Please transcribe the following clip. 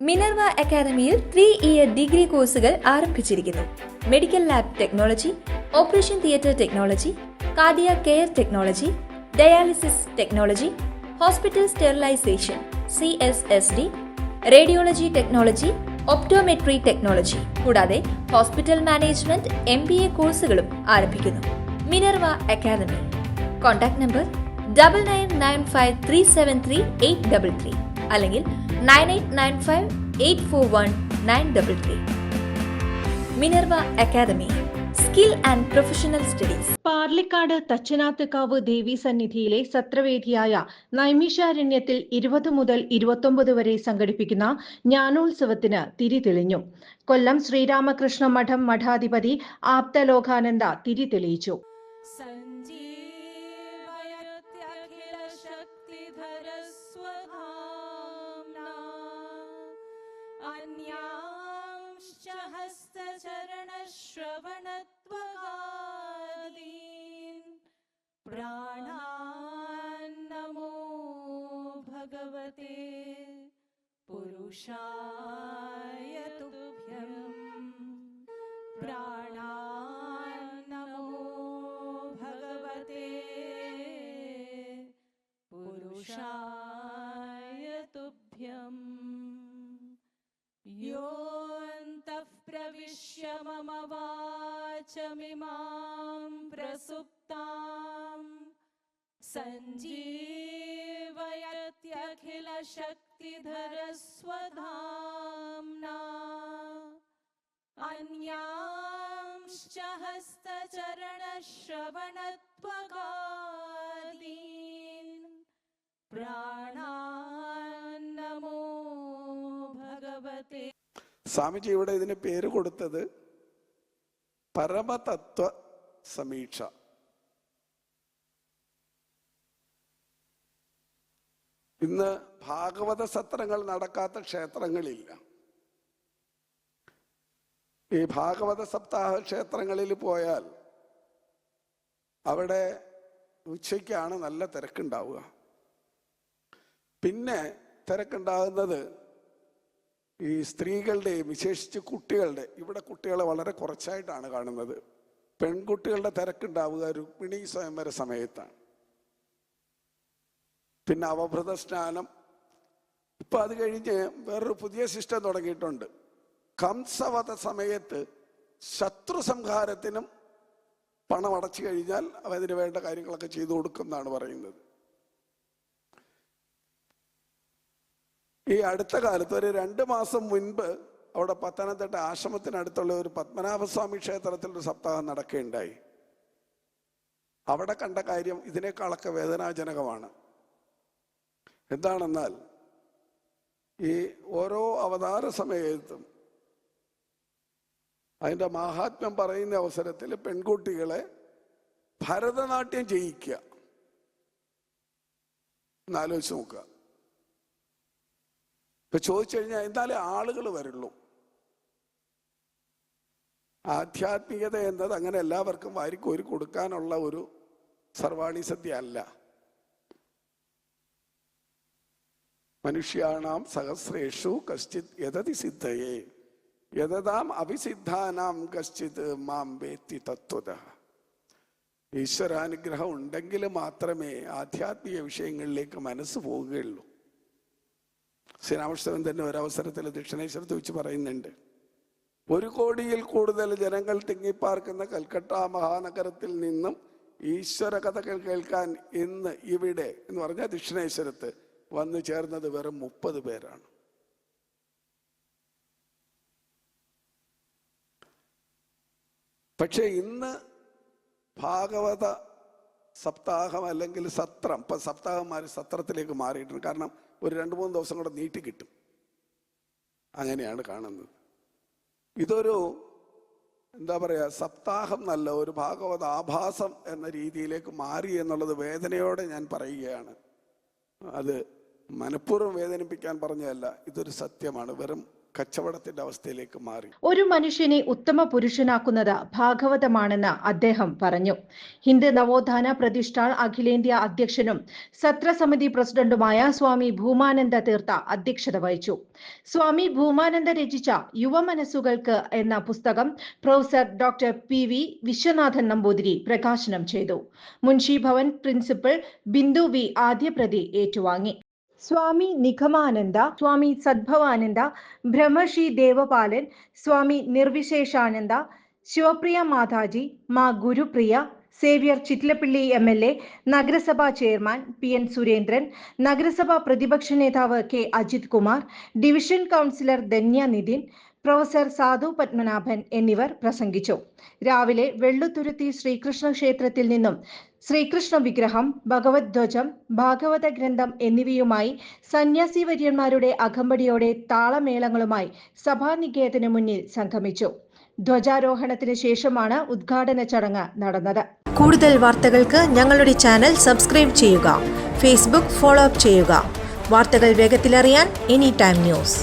Minerva അക്കാദമിയിൽ 3-ഇയർ degree കോഴ്സുകൾ ആരംഭിച്ചിരിക്കുന്നു. Medical lab technology, operation theatre technology, cardiac care technology, dialysis technology, hospital sterilisation (CSSD), radiology technology, optometry technology കൂടാതെ hospital management MBA കോഴ്സുകളും ആരംഭിക്കുന്നു. Minerva academy. Contact number 9995373833 അല്ലെങ്കിൽ 9895841933. Minerva Academy, skill and professional studies. Parlikad Thachanattukavu ദേവീസന്നിധിയിലെ സത്രവേദിയായ നൈമിഷാരണ്യത്തിൽ 20 മുതൽ 29 വരെ സംഘടിപ്പിക്കുന്ന ജ്ഞാനോത്സവത്തിന് തിരി തെളിഞ്ഞു. കൊല്ലം ശ്രീരാമകൃഷ്ണ മഠം മഠാധിപതി ആപ്തലോകാനന്ദ തിരി തെളിയിച്ചു. പ്രാണാന്നമോ ഭഗവതേ പുരുഷായ തുഭ്യം. പ്രാണാന്നമോ ഭഗവതേ പുരുഷായ തുഭ്യം. യോऽन्तः പ്രവിശ്യ മമ വാചമിമാം പ്രസുപ്താം സഞ്ജീവയത്യഖിലശക്തിധരസ്വധാംനാ. അന്യാംശ്ച ഹസ്തചരണശ്രവണത്വഗാദീൻ. പ്രാണാന്നമോ ഭഗവതേ. സ്വാമിജി ഇവിടെ ഇതിന് പേര് കൊടുത്തത് പരമതത്വ സമീക്ഷ. ഇന്ന് ഭാഗവത സത്രങ്ങൾ നടക്കാത്ത ക്ഷേത്രങ്ങളില്ല. ഈ ഭാഗവത സപ്താഹ ക്ഷേത്രങ്ങളിൽ പോയാൽ അവിടെ ഉച്ചയ്ക്കാണ് നല്ല തിരക്കുണ്ടാവുക. പിന്നെ തിരക്കുണ്ടാകുന്നത് ഈ സ്ത്രീകളുടെയും വിശേഷിച്ച് കുട്ടികളുടെ, ഇവിടെ കുട്ടികളെ വളരെ കുറച്ചായിട്ടാണ് കാണുന്നത്. പെൺകുട്ടികളുടെ തിരക്കുണ്ടാവുക രുക്മിണി സ്വയംവര സമയത്താണ്. പിന്നെ അവഭൃത സ്നാനം. ഇപ്പൊ അത് കഴിഞ്ഞ് വേറൊരു പുതിയ സിസ്റ്റം തുടങ്ങിയിട്ടുണ്ട്. കംസവധ സമയത്ത് ശത്രു സംഹാരത്തിനും പണം അടച്ചു കഴിഞ്ഞാൽ അതിന് വേണ്ട കാര്യങ്ങളൊക്കെ ചെയ്തു കൊടുക്കും എന്നാണ് പറയുന്നത്. ഈ അടുത്ത കാലത്ത് ഒരു 2 മാസം മുൻപ് അവിടെ പത്തനംതിട്ട ആശ്രമത്തിനടുത്തുള്ള ഒരു പത്മനാഭസ്വാമി ക്ഷേത്രത്തിൽ ഒരു സപ്താഹം നടക്കുകയുണ്ടായി. അവിടെ കണ്ട കാര്യം ഇതിനേക്കാളൊക്കെ വേദനാജനകമാണ്. എന്താണെന്നാൽ ഈ ഓരോ അവതാര സമയത്തും അതിൻ്റെ മാഹാത്മ്യം പറയുന്ന അവസരത്തിൽ പെൺകുട്ടികളെ ഭരതനാട്യം ചെയ്യിക്കുക. എന്നാലോചിച്ച് നോക്കുക. ഇപ്പൊ ചോദിച്ചു കഴിഞ്ഞാൽ എന്നാലേ ആളുകൾ വരുള്ളൂ. ആധ്യാത്മികത എന്നത് അങ്ങനെ എല്ലാവർക്കും വാരിക്കോരി കൊടുക്കാനുള്ള ഒരു സർവാണി സദ്യ അല്ല. മനുഷ്യാണാം സഹസ്രേഷു കശ്ചിത് യതതി സിദ്ധയേ യതതാം അഭിസിദ്ധാനാം കശ്ചിത് മാം വേത്തി തത്വതഃ. ഈശ്വരാനുഗ്രഹം ഉണ്ടെങ്കിൽ മാത്രമേ ആധ്യാത്മിക വിഷയങ്ങളിലേക്ക് മനസ്സ് പോവുകയുള്ളൂ. ശ്രീരാമകൃഷ്ണൻ തന്നെ ഒരവസരത്തിൽ ദക്ഷിണേശ്വരത്ത് വെച്ച് പറയുന്നുണ്ട്, 1 കോടിയിൽ കൂടുതൽ ജനങ്ങൾ തിങ്ങിപ്പാർക്കുന്ന കൽക്കട്ട മഹാനഗരത്തിൽ നിന്നും ഈശ്വര കഥകൾ കേൾക്കാൻ ഇന്ന് ഇവിടെ എന്ന് പറഞ്ഞാൽ ദക്ഷിണേശ്വരത്ത് വന്നു ചേർന്നത് വെറും 30 പേരാണ്. പക്ഷെ ഇന്ന് ഭാഗവത സപ്താഹം അല്ലെങ്കിൽ സത്രം, ഇപ്പൊ സപ്താഹന്മാർ സത്രത്തിലേക്ക് മാറിയിട്ടുണ്ട്. കാരണം ഒരു 2-3 ദിവസം കൂടെ നീട്ടി കിട്ടും. അങ്ങനെയാണ് കാണുന്നത്. ഇതൊരു എന്താ പറയുക, സപ്താഹം നല്ല ഒരു ഭാഗവത ആഭാസം എന്ന രീതിയിലേക്ക് മാറി എന്നുള്ളത് വേദനയോടെ ഞാൻ പറയുകയാണ്. അത് മനഃപൂർവ്വം വേദനിപ്പിക്കാൻ പറഞ്ഞതല്ല, ഇതൊരു സത്യമാണ്. വെറും കച്ചവടത്തിന്റെ അവസ്ഥയിലേക്ക് മാറി. ഒരു മനുഷ്യനെ ഉത്തമ പുരുഷനാക്കുന്നത് ഭാഗവതമാണെന്ന് അദ്ദേഹം പറഞ്ഞു. ഹിന്ദു നവോത്ഥാന പ്രതിഷ്ഠാൻ അഖിലേന്ത്യാ അധ്യക്ഷനും സത്രസമിതി പ്രസിഡന്റുമായ സ്വാമി ഭൂമാനന്ദ തീർത്ഥ അധ്യക്ഷത വഹിച്ചു. സ്വാമി ഭൂമാനന്ദ രചിച്ച യുവമനസ്സുകൾക്ക് എന്ന പുസ്തകം professor doctor PV Viswanathan Namboothiri പ്രകാശനം ചെയ്തു. മുൻഷി ഭവൻ പ്രിൻസിപ്പൽ ബിന്ദു V ആദ്യ പ്രതി ഏറ്റുവാങ്ങി. സ്വാമി നിഗമാനന്ദ, സ്വാമി സദ്ഭവാനന്ദ, ബ്രഹ്മശ്രീ ദേവപാലൻ, സ്വാമി നിർവിശേഷാനന്ദ, ശിവപ്രിയ മാതാജി, മാ ഗുരുപ്രിയ, സേവ്യർ ചിറ്റിലപ്പിള്ളി MLA, നഗരസഭാ ചെയർമാൻ PN സുരേന്ദ്രൻ, നഗരസഭാ പ്രതിപക്ഷ നേതാവ് K Ajith Kumar, division councillor Dhanya Nithin, professor Sadhu Padmanabhan എന്നിവർ പ്രസംഗിച്ചു. രാവിലെ വെള്ളുത്തുരുത്തി ശ്രീകൃഷ്ണ ക്ഷേത്രത്തിൽ നിന്നും ശ്രീകൃഷ്ണ വിഗ്രഹം, ഭഗവത് ധ്വജം, ഭാഗവത ഗ്രന്ഥം എന്നിവയുമായി സന്യാസി വര്യന്മാരുടെ അകമ്പടിയോടെ താളമേളങ്ങളുമായി സഭാനികേതന് മുന്നിൽ സംഗമിച്ചു. ധ്വജാരോഹണത്തിന് ശേഷമാണ് ഉദ്ഘാടന ചടങ്ങ് നടന്നത്. കൂടുതൽ വാർത്തകൾക്ക് ഞങ്ങളുടെ ചാനൽ സബ്സ്ക്രൈബ് ചെയ്യുക. ഫേസ്ബുക്ക് ഫോളോ അപ്പ് ചെയ്യുക. വാർത്തകൾ വേഗത്തിലറിയാൻ എനി ടൈം ന്യൂസ്.